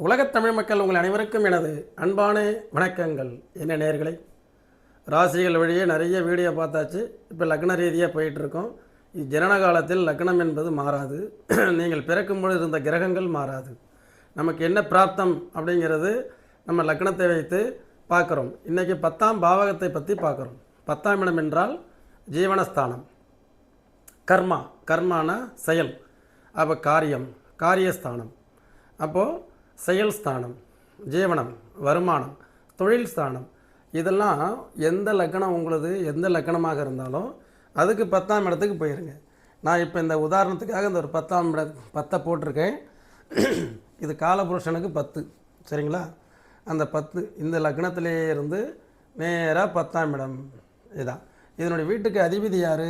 உலகத் தமிழ் மக்கள் உங்கள் அனைவருக்கும் எனது அன்பான வணக்கங்கள். என்ன நேயர்களே, ராசிகள் வழியே நிறைய வீடியோ பார்த்தாச்சு. இப்போ லக்ன ரீதியாக போயிட்டுருக்கோம். ஜனன காலத்தில் லக்னம் என்பது மாறாது. நீங்கள் பிறக்கும்பொழுது இருந்த கிரகங்கள் மாறாது. நமக்கு என்ன பிராப்தம் அப்படிங்கிறது நம்ம லக்னத்தை வைத்து பார்க்குறோம். இன்றைக்கி 10ஆம் பாவகத்தை பற்றி பார்க்குறோம். 10ஆம் இடம் என்றால் ஜீவனஸ்தானம், கர்மா, கர்மான செயல். அப்போ காரியம், காரியஸ்தானம். அப்போது செயல் ஸ்தானம், ஜீவனம், வருமானம், தொழில் ஸ்தானம். இதெல்லாம் எந்த லக்கணம் உங்களது எந்த லக்கணமாக இருந்தாலும் அதுக்கு 10ஆம் இடத்துக்கு போயிருங்க. நான் இப்போ இந்த உதாரணத்துக்காக இந்த ஒரு 10ஆம் இடம் 10 போட்டிருக்கேன். இது காலபுருஷனுக்கு 10, சரிங்களா? அந்த 10 இந்த லக்னத்திலேயே இருந்து நேராக 10ஆம் இடம். இதுதான் இதனுடைய வீட்டுக்கு அதிபதி யார்?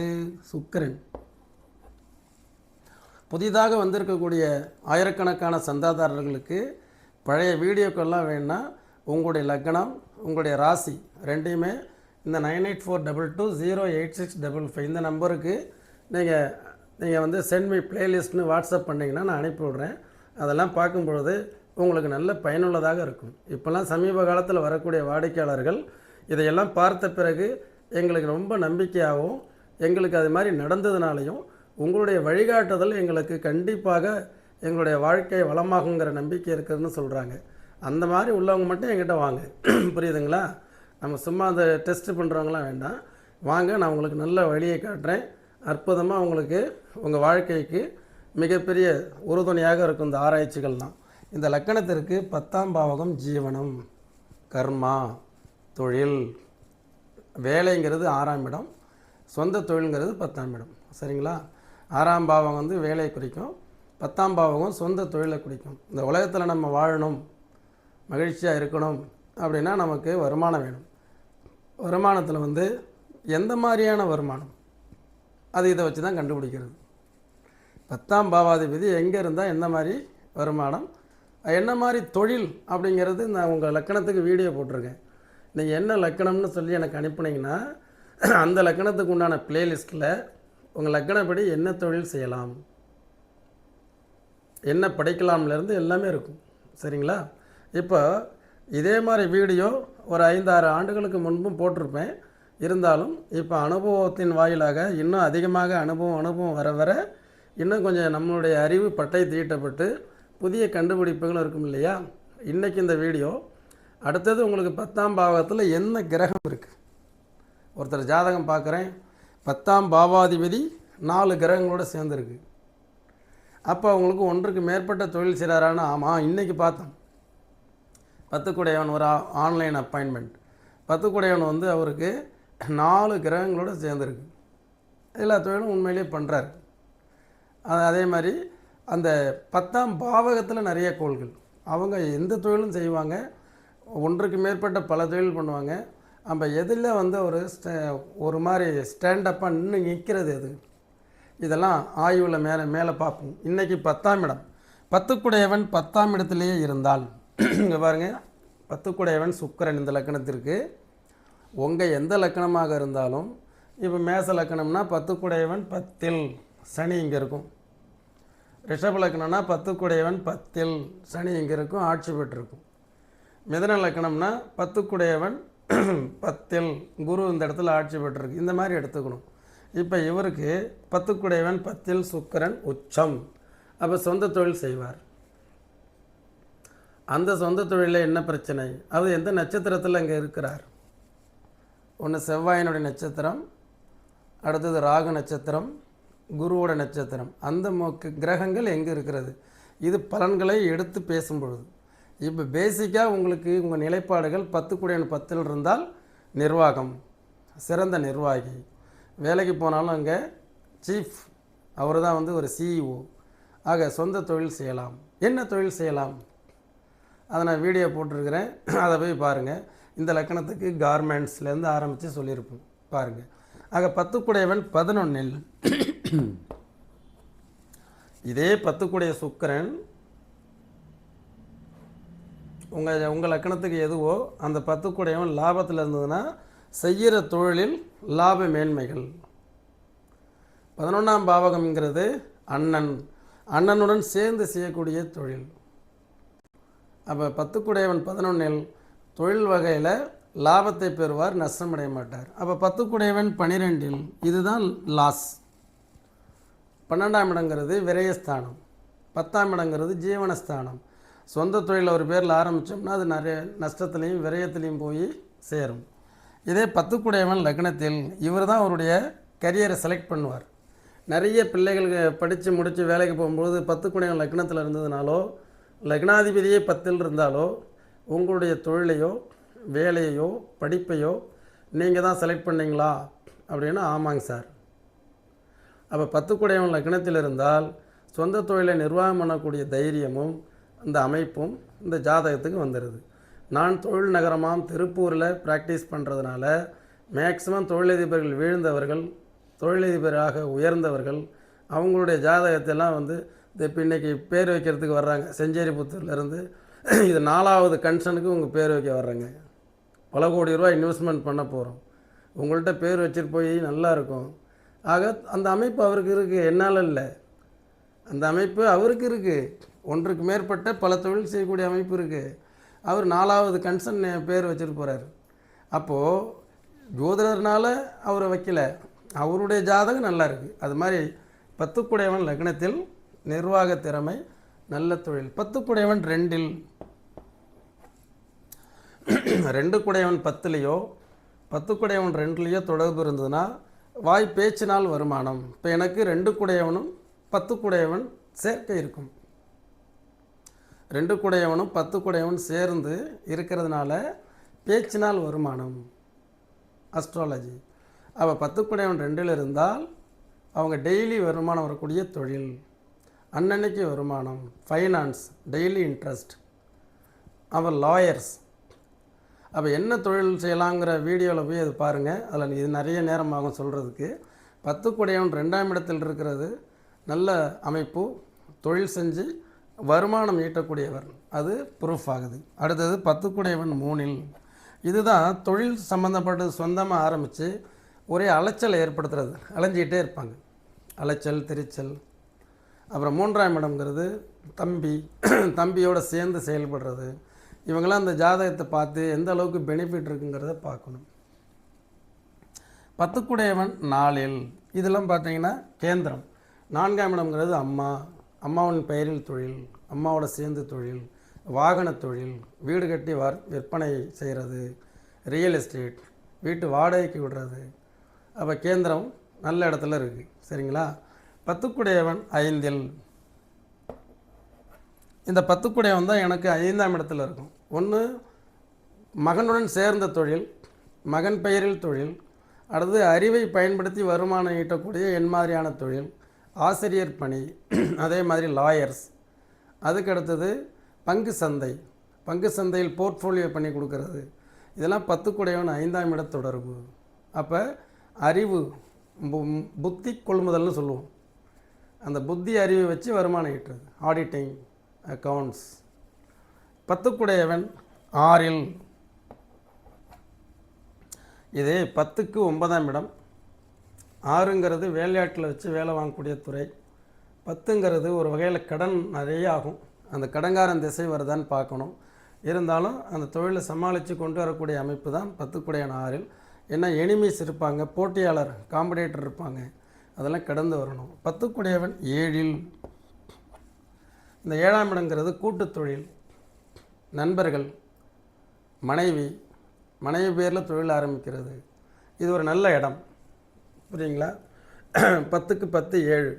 சுக்கிரன். புதிதாக வந்திருக்கக்கூடிய ஆயிரக்கணக்கான சந்தாதாரர்களுக்கு பழைய வீடியோக்கெல்லாம் வேணுன்னா உங்களுடைய லக்னம், உங்களுடைய ராசி ரெண்டையுமே இந்த 9842208655 இந்த நம்பருக்கு நீங்கள் வந்து சென்ட் மீ பிளேலிஸ்ட்னு வாட்ஸ்அப் பண்ணிங்கன்னா நான் அனுப்பிவிட்றேன். அதெல்லாம் பார்க்கும்பொழுது உங்களுக்கு நல்ல பயனுள்ளதாக இருக்கும். இப்போல்லாம் சமீப காலத்தில் வரக்கூடிய வாடிக்கையாளர்கள் இதையெல்லாம் பார்த்த பிறகு எங்களுக்கு ரொம்ப நம்பிக்கையாகவும் எங்களுக்கு அது மாதிரி நடந்ததுனாலையும் உங்களுடைய வழிகாட்டுதல் எங்களுக்கு கண்டிப்பாக எங்களுடைய வாழ்க்கை வளமாகுங்கிற நம்பிக்கை இருக்குதுன்னு சொல்கிறாங்க. அந்த மாதிரி உள்ளவங்க மட்டும் என்கிட்ட வாங்க. புரியுதுங்களா? நம்ம சும்மா அந்த டெஸ்ட்டு பண்ணுறவங்களாம் வேண்டாம். வாங்க, நான் உங்களுக்கு நல்ல வழியை காட்டுறேன். அற்புதமாக உங்களுக்கு உங்கள் வாழ்க்கைக்கு மிகப்பெரிய உறுதுணையாக இருக்கும் இந்த ஆராய்ச்சிகள்லாம். இந்த லக்கணத்திற்கு 10ஆம் பாவகம் ஜீவனம், கர்மா, தொழில், வேலைங்கிறது 6ஆம் இடம், சொந்த தொழில்ங்கிறது 10ஆம் இடம். சரிங்களா? 6ஆம் பாவம் வந்து வேலையை குறிக்கும், 10ஆம் பாவகம் சொந்த தொழிலை குறிக்கும். இந்த உலகத்தில் நம்ம வாழணும், மகிழ்ச்சியாக இருக்கணும் அப்படின்னா நமக்கு வருமானம் வேணும். வருமானத்தில் வந்து எந்த மாதிரியான வருமானம், அது இதை வச்சு தான் கண்டுபிடிக்கிறது. 10ஆம் பாவாதிபதி எங்கே இருந்தால் எந்த மாதிரி வருமானம், என்ன மாதிரி தொழில் அப்படிங்கிறது நான் உங்கள் லக்கணத்துக்கு வீடியோ போட்டிருக்கேன். நீங்கள் என்ன லக்கணம்னு சொல்லி எனக்கு அனுப்புனீங்கன்னா அந்த லக்கணத்துக்கு உண்டான பிளேலிஸ்ட்டில் உங்கள் லக்கணப்படி என்ன தொழில் செய்யலாம், என்ன படைக்கலாம்லேருந்து எல்லாமே இருக்கும். சரிங்களா? இப்போ இதே மாதிரி வீடியோ ஒரு 5-6 ஆண்டுகளுக்கு முன்பும் போட்டிருப்பேன். இருந்தாலும் இப்போ அனுபவத்தின் வாயிலாக இன்னும் அதிகமாக அனுபவம் வர வர இன்னும் கொஞ்சம் நம்மளுடைய அறிவு பட்டை தீட்டப்பட்டு புதிய கண்டுபிடிப்புகளும் இருக்கும் இல்லையா? இன்றைக்கி இந்த வீடியோ அடுத்தது உங்களுக்கு 10ஆம் பாவகத்தில் என்ன கிரகம் இருக்குது. ஒருத்தர் ஜாதகம் பார்க்குறேன், 10ஆம் பாவாதிபதி 4 கிரகங்களோடு சேர்ந்துருக்கு. அப்போ அவங்களுக்கு ஒன்றுக்கு மேற்பட்ட தொழில் செய்கிறாரான்னு, ஆமாம், இன்றைக்கி பார்த்தோம். 10 கூடையவன் ஒரு ஆன்லைன் அப்பாயின்மெண்ட். 10 கூடையவன் வந்து அவருக்கு 4 கிரகங்களோடு சேர்ந்துருக்கு. எல்லா தொழிலும் உண்மையிலேயே பண்ணுறாரு. அதே மாதிரி அந்த 10ஆம் பாவகத்தில் நிறைய கோள்கள், அவங்க எந்த தொழிலும் செய்வாங்க, ஒன்றுக்கு மேற்பட்ட பல தொழில் பண்ணுவாங்க. நம்ம எதில் வந்து ஒரு மாதிரி ஸ்டாண்டப்பாக இன்னும் நிற்கிறது எது, இதெல்லாம் ஆய்வில் மேலே பார்ப்போம். இன்றைக்கி 10ஆம் இடம், 10 கூடையவன் 10ஆம் இடத்துலையே இருந்தால், இங்கே பாருங்கள், 10 கூடையவன் சுக்கிரன் இந்த லக்கணத்திற்கு. உங்கள் எந்த லக்கணமாக இருந்தாலும், இப்போ மேச லக்கணம்னா 10 கூடையவன் 10இல் சனி இங்கே இருக்கும். ரிஷப லக்கணம்னா 10 கூடையவன் 10இல் சனி இங்கே இருக்கும், ஆட்சி பெற்றிருக்கும். மிதன லக்கணம்னா 10 கூடையவன் 10இல் குரு இந்த இடத்துல ஆட்சி பெற்றிருக்கு. இந்த மாதிரி எடுத்துக்கணும். இப்போ இவருக்கு 10 கூடையவன் 10இல் சுக்கிரன் உச்சம். அப்போ சொந்த தொழில் செய்வார். அந்த சொந்த தொழிலில் என்ன பிரச்சனை, அது எந்த நட்சத்திரத்தில் அங்கே இருக்கிறார்? ஒன்று செவ்வாயினுடைய நட்சத்திரம், அடுத்தது ராகு நட்சத்திரம், குருவோட நட்சத்திரம். அந்த கிரகங்கள் எங்கே இருக்கிறது, இது பலன்களை எடுத்து பேசும்பொழுது. இப்போ பேசிக்காக உங்களுக்கு உங்கள் நிலைப்பாடுகள் 10 கூடையவன் 10இல் இருந்தால் நிர்வாகம், சிறந்த நிர்வாகி, வேலைக்கு போனாலும் அங்கே சீஃப், அவர் தான் வந்து ஒரு சிஇஓ. ஆக சொந்த தொழில் செய்யலாம். என்ன தொழில் செய்யலாம், அதை நான் வீடியோ போட்டிருக்கிறேன், அதை போய் பாருங்கள். இந்த லக்கணத்துக்கு கார்மெண்ட்ஸ்லேருந்து ஆரம்பித்து சொல்லியிருப்போம், பாருங்கள். ஆக 10 கூடையவன் 11இல் இதே 10 கூடைய சுக்கிரன் உங்கள் லக்கணத்துக்கு எதுவோ அந்த 10 கூடையவன் லாபத்தில் இருந்ததுன்னா செய்கிற தொழிலில் லாப மேன்மைகள். 11ஆம் பாவகம்ங்கிறது அண்ணனுடன் சேர்ந்து செய்யக்கூடிய தொழில். அப்போ 10 11 தொழில் வகையில் லாபத்தை பெறுவார், நஷ்டமடைய மாட்டார். அப்போ 10 12 இதுதான் லாஸ். 12ஆம் இடங்கிறது விரயஸ்தானம், 10ஆம் இடங்கிறது ஜீவனஸ்தானம். சொந்த தொழில் ஒரு பேரில் ஆரம்பித்தோம்னா அது நிறைய நஷ்டத்துலேயும் விரயத்துலேயும் போய் சேரும். இதே 10 லக்னத்தில் இவர் தான் அவருடைய கரியரை செலக்ட் பண்ணுவார். நிறைய பிள்ளைகள் படித்து முடித்து வேலைக்கு போகும்போது 10 லக்னத்தில் இருந்ததுனாலோ லக்னாதிபதியே 10 இருந்தாலோ உங்களுடைய தொழிலையோ வேலையையோ படிப்பையோ நீங்கள் தான் செலக்ட் பண்ணிங்களா அப்படின்னா ஆமாங்க சார். அப்போ 10 லக்னத்தில் இருந்தால் சொந்த தொழிலை நிர்வாகம் பண்ணக்கூடிய தைரியமும் அந்த அமைப்பும் இந்த ஜாதகத்துக்கு வந்துடுது. நான் தொழில் நகரமாம் திருப்பூரில் ப்ராக்டிஸ் பண்ணுறதுனால மேக்சிமம் தொழிலதிபர்கள் வீழ்ந்தவர்கள், தொழிலதிபராக உயர்ந்தவர்கள், அவங்களுடைய ஜாதகத்தெல்லாம் இப்போ இன்றைக்கி பேர் வைக்கிறதுக்கு வர்றாங்க. செஞ்சேரிபுத்தூர்லேருந்து இது 4வது கன்சனுக்கு உங்கள் பேர் வைக்க வர்றாங்க. பல கோடி ரூபா இன்வெஸ்ட்மெண்ட் பண்ண போகிறோம், உங்கள்கிட்ட பேர் வச்சுட்டு போய் நல்லா இருக்கும். ஆக அந்த அமைப்பு அவருக்கு இருக்குது, என்னால் இல்லை. அந்த அமைப்பு அவருக்கு இருக்குது. ஒன்றுக்கு மேற்பட்ட பல தொழில் செய்யக்கூடிய அமைப்பு இருக்குது. அவர் 4வது கன்சன் பேர் வச்சுட்டு போகிறார். அப்போது ஜோதிடர்னால் அவரை வைக்கல, அவருடைய ஜாதகம் நல்லா இருக்குது. அது மாதிரி 10 லக்னத்தில் நிர்வாக திறமை, நல்ல தொழில். 10 2 2 10லையோ 10 2லையோ தொடர்பு இருந்ததுன்னா வாய் பேச்சினால் வருமானம். இப்போ எனக்கு 2 10 சேர்க்கை இருக்கும். 2 10 சேர்ந்து இருக்கிறதுனால பேச்சினால் வருமானம் அஸ்ட்ராலஜி. அப்போ 10 2 இருந்தால் அவங்க டெய்லி வருமானம் வரக்கூடிய தொழில், அன்னன்னைக்கு வருமானம், ஃபைனான்ஸ், டெய்லி இன்ட்ரெஸ்ட். அவர் லாயர்ஸ். அப்போ என்ன தொழில் செய்யலாங்கிற வீடியோவில் போய் அது பாருங்கள். அதில் இது நிறைய நேரம் ஆகும் சொல்கிறதுக்கு. 10 2ஆம் இடத்தில் இருக்கிறது நல்ல அமைப்பு, தொழில் செஞ்சு வருமானம் ஈட்டக்கூடியவர், அது ப்ரூஃப் ஆகுது. அடுத்தது 10 3 இதுதான் தொழில் சம்மந்தப்பட்டது. சொந்தமாக ஆரம்பித்து ஒரே அலைச்சலை ஏற்படுத்துறது, அலைஞ்சிக்கிட்டே இருப்பாங்க, அலைச்சல் திரிச்சல். அப்புறம் 3ஆம் இடம்ங்கிறது தம்பியோடு சேர்ந்து செயல்படுறது. இவங்களாம் அந்த ஜாதகத்தை பார்த்து எந்த அளவுக்கு பெனிஃபிட் இருக்குங்கிறத பார்க்கணும். 10 4 இதெல்லாம் பார்த்தீங்கன்னா கேந்திரம். 4ஆம் இடம்ங்கிறது அம்மாவின் பெயரில் தொழில், அம்மாவோட சேர்ந்து தொழில், வாகன தொழில், வீடு கட்டி விற்பனை செய்கிறது, ரியல் எஸ்டேட், வீட்டு வாடகைக்கு விடுறது. அப்போ கேந்திரம் நல்ல இடத்துல இருக்குது. சரிங்களா? 10 5 இந்த 10 தான் எனக்கு 5ஆம் இடத்துல இருக்கும். ஒன்று மகனுடன் சேர்ந்த தொழில், மகன் பெயரில் தொழில். அடுத்து அறிவை பயன்படுத்தி வருமானம் ஈட்டக்கூடிய என் மாதிரியான தொழில், ஆசிரியர் பணி, அதே மாதிரி லாயர்ஸ். அதுக்கு அடுத்தது பங்கு சந்தையில் போர்ட்ஃபோலியோ பண்ணி கொடுக்கறது. இதெல்லாம் 10 5ஆம் இட தொடர்பு. அப்போ அறிவு, புத்தி கொள்முதல்னு சொல்லுவோம். அந்த புத்தி அறிவை வச்சு வருமானம் ஈட்டுறது, ஆடிட்டிங், அக்கவுண்ட்ஸ். 10 6 இதே 10க்கு 9ஆம் இடம். 6ங்கிறது வேலையாட்டில் வச்சு வேலை வாங்கக்கூடிய துறை. 10ங்கிறது ஒரு வகையில் கடன் நிறைய ஆகும். அந்த கடன்காரன் திசை வருதான்னு பார்க்கணும். இருந்தாலும் அந்த தொழிலை சமாளித்து கொண்டு வரக்கூடிய அமைப்பு தான் 10 6. ஏன்னா எனிமீஸ் இருப்பாங்க, போட்டியாளர் காம்படேட்டர் இருப்பாங்க, அதெல்லாம் கடந்து வரணும். 10 7 இந்த 7ஆம் இடங்கிறது கூட்டு தொழில், நண்பர்கள், மனைவி பேரில் தொழில் ஆரம்பிக்கிறது. இது ஒரு நல்ல இடம். புரியுங்களா? 10க்கு 10 7.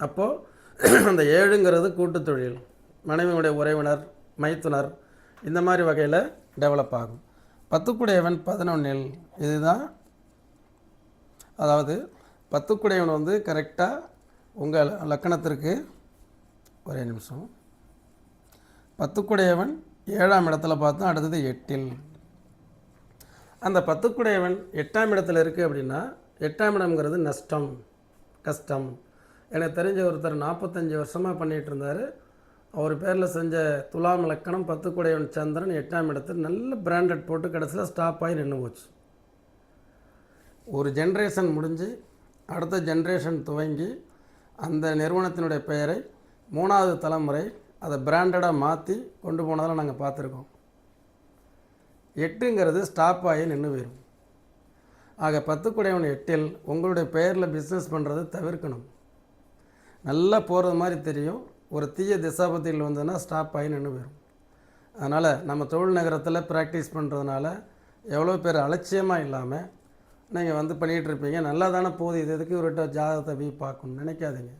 அப்போது அந்த 7ங்கிறது கூட்டு தொழில், மனைவியுடைய உறவினர், மைத்துனர், இந்த மாதிரி வகையில் டெவலப் ஆகும். 10 11 இதுதான். அதாவது 10 கரெக்டாக உங்கள் லக்கணத்திற்கு ஒரே நிமிஷம். 10 7ஆம் இடத்துல பார்த்தோம். அடுத்தது 8. அந்த 10 8ஆம் இடத்துல இருக்குது அப்படின்னா 8ஆம் இடம்ங்கிறது நஷ்டம், கஷ்டம். எனக்கு தெரிஞ்ச ஒருத்தர் 45 வருஷமாக பண்ணிகிட்டு இருந்தார். அவர் பேரில் செஞ்ச துலாம் லக்கணம் 10 சந்திரன் 8ஆம் இடத்துல நல்ல பிராண்டட் போட்டு கடைசியில் ஸ்டாப் ஆகி நின்று போச்சு. ஒரு ஜென்ரேஷன் முடிஞ்சு அடுத்த ஜென்ரேஷன் துவங்கி அந்த நிறுவனத்தினுடைய பெயரை 3வது தலைமுறை அதை பிராண்டடாக மாற்றி கொண்டு போனதெல்லாம் நாங்கள் பார்த்துருக்கோம். 8ங்கிறது ஸ்டாப் ஆகி நின்று போயிடும். ஆக 10 8இல் உங்களுடைய பெயரில் பிஸ்னஸ் பண்ணுறதை தவிர்க்கணும். நல்லா போகிறது மாதிரி தெரியும், ஒரு தீய திசாபத்தியில் வந்ததுன்னா ஸ்டாப் ஆகி நின்று போயிடும். அதனால் நம்ம தொழில் நகரத்தில் ப்ராக்டிஸ் பண்ணுறதுனால எவ்வளோ பேர் அலட்சியமாக இல்லாமல் நீங்கள் பண்ணிகிட்ருப்பீங்க. நல்லா தானே போகுது, இது எதுக்கு ஒரு ஜாதகத்தை போய் பார்க்கணும்னு நினைக்காதீங்க.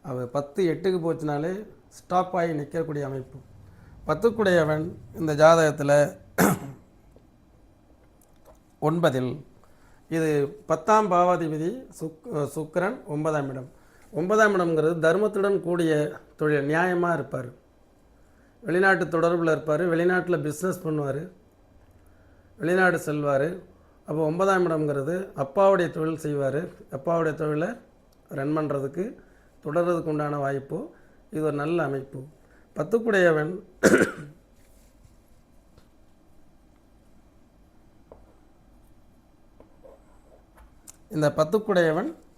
அவள் 10 8க்கு போச்சுனாலே ஸ்டாப் ஆகி நிற்கக்கூடிய அமைப்பு. 10 இந்த ஜாதகத்தில் 9இல் இது 10ஆம் பாவாதிபதி சுக்கிரன் 9ஆம் இடம். 9ஆம் இடம்ங்கிறது தர்மத்துடன் கூடிய தொழில், நியாயமாக இருப்பார், வெளிநாட்டு தொடர்பில் இருப்பார், வெளிநாட்டில் பிஸ்னஸ் பண்ணுவார், வெளிநாடு செல்வார். அப்போ 9ஆம் இடம்ங்கிறது அப்பாவுடைய தொழில் செய்வார், அப்பாவுடைய தொழிலை ரன் பண்ணுறதுக்கு தொடர்றதுக்கு உண்டான வாய்ப்பு. இது ஒரு நல்ல அமைப்பு. 10 இந்த 10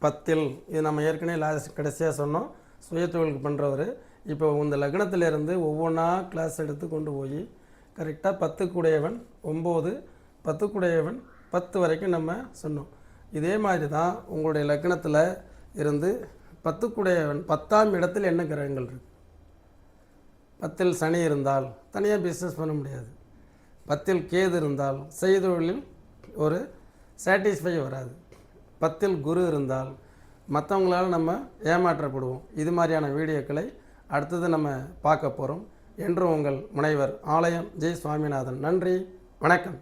10இல் இது நம்ம ஏற்கனவே கடைசியாக சொன்னோம், சுய தொழிலுக்கு பண்ணுறவர். இப்போ இந்த லக்னத்திலேருந்து ஒவ்வொன்றா கிளாஸ் எடுத்து கொண்டு போய் கரெக்டாக 10 9 10 10 வரைக்கும் நம்ம சொன்னோம். இதே மாதிரி தான் உங்களுடைய லக்னத்தில் இருந்து 10 10ஆம் இடத்தில் என்ன கிரகங்கள் இருக்குது. 10இல் சனி இருந்தால் தனியாக பிஸ்னஸ் பண்ண முடியாது. 10இல் கேது இருந்தால் செய்தொழிலில் ஒரு சாட்டிஸ்ஃபை வராது. 10இல் குரு இருந்தால் மற்றவங்களால் நம்ம ஏமாற்றப்படுவோம். இது மாதிரியான வீடியோக்களை அடுத்தது நம்ம பார்க்க போகிறோம். என்று உங்கள் முனைவர் ஆலயம் ஜெய் சுவாமிநாதன். நன்றி, வணக்கம்.